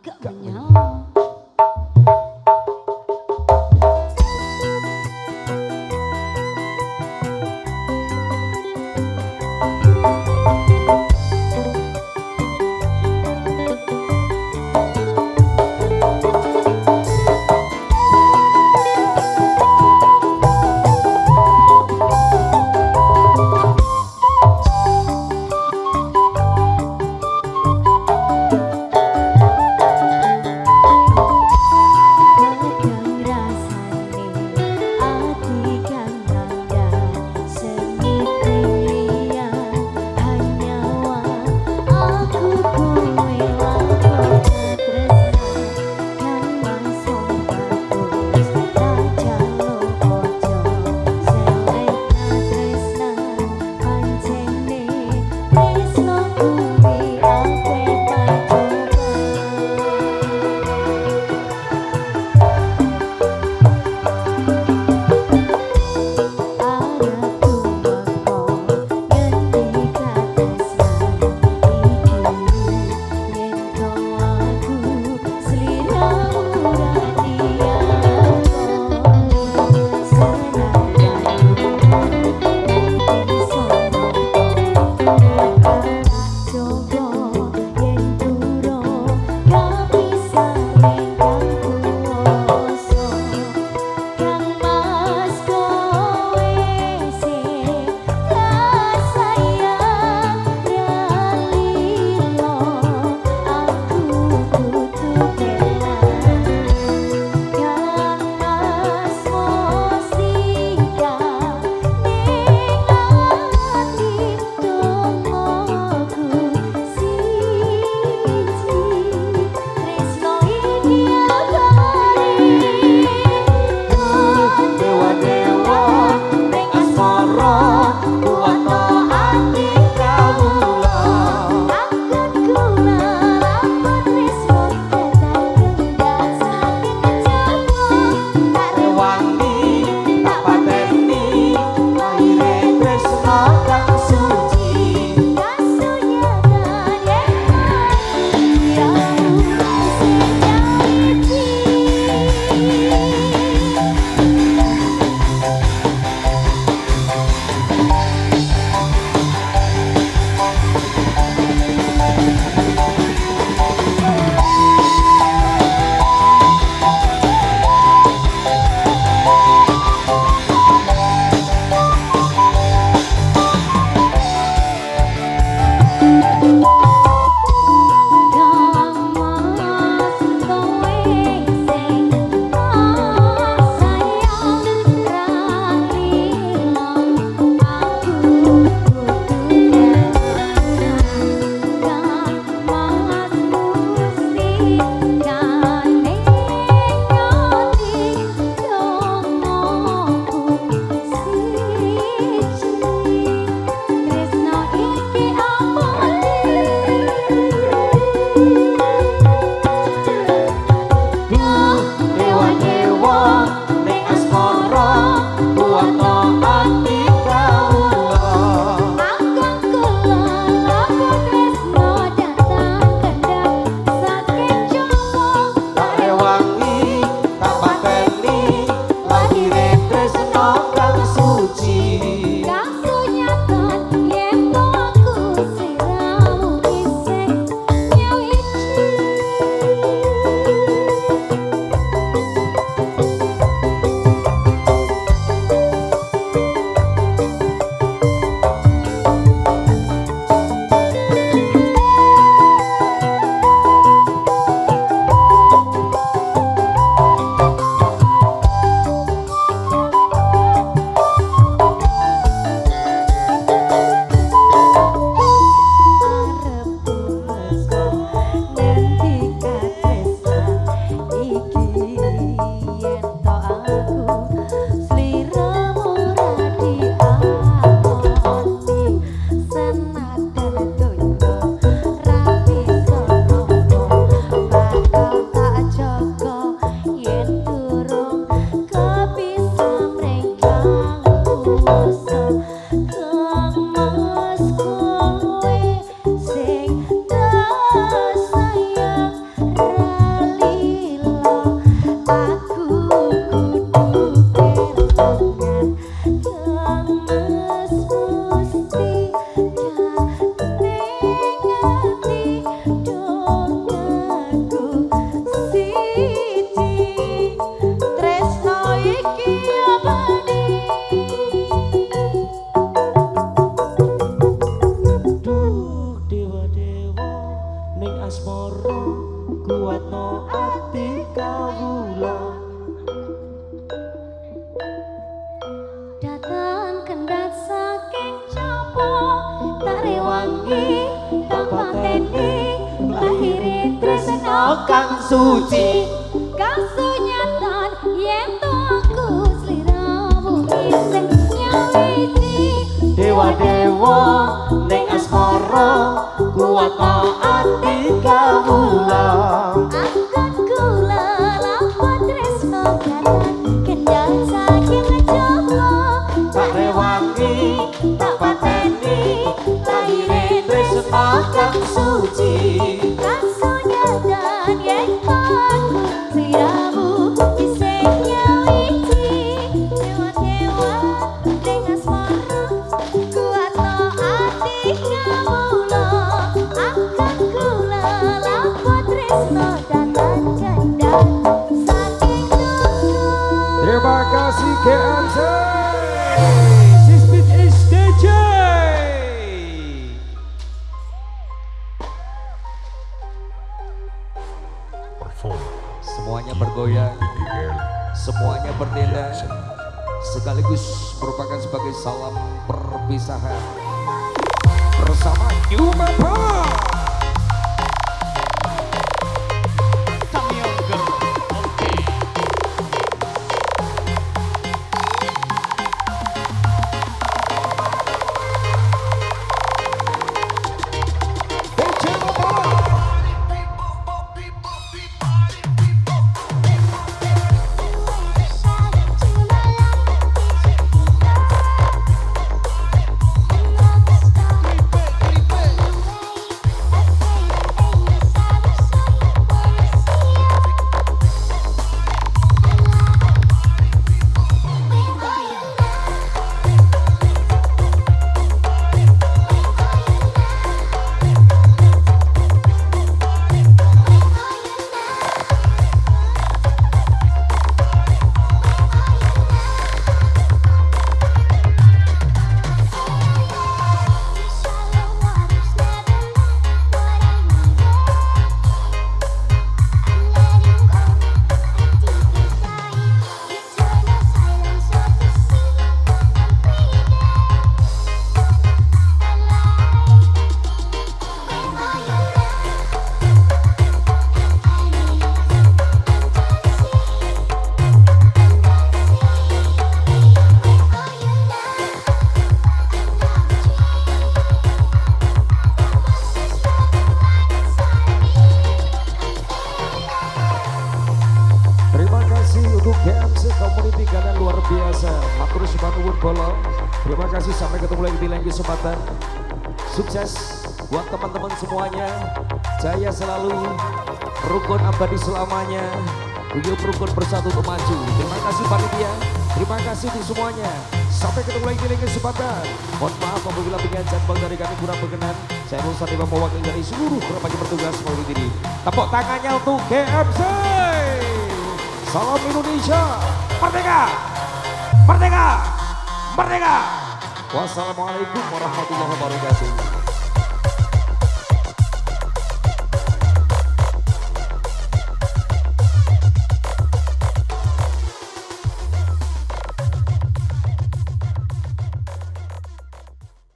gak menyala. kuatno ati kawula. Datang kendat saking copo tak rewangi tak pateni lahire tresno Kang suci kasunyatan yen to aku sliramu isih nyawiji dewa-dewa ning asmara kuatno ati kawula. angkat kula lawan tresno datang kendat saking copo Tak rewangi tak pateni lahire tresno kang suci. kasunyatan yen to aku sliramu isih nyawiji dewa-dewa ning asmara kuatno ati kawula angkat kula lawan tresno datang kendat saking copo. Terima kasih GMC. Sispit SDJ. Semuanya bergoyang, semuanya berdendang, sekaligus merupakan sebagai salam perpisahan bersama Yumapa. Terima kasih untuk GMC Community karena luar biasa. Matur suwun nuwun bolo. Terima kasih, sampai ketemu lagi di lain kesempatan. Sukses buat teman-teman semuanya. Jaya selalu, rukun abadi selamanya. Guyup rukun bersatu untuk maju. Terima kasih panitia. Terima kasih untuk semuanya. Sampai ketemu lagi di lain kesempatan. Mohon maaf apabila penyajian bang dari kami kurang berkenan. Saya Nur Satria mewakili dari seluruh berbagai bertugas melalui diri. Tepuk tangannya untuk GMC. Salam Indonesia, merdeka, merdeka, merdeka. Wassalamualaikum warahmatullahi wabarakatuh.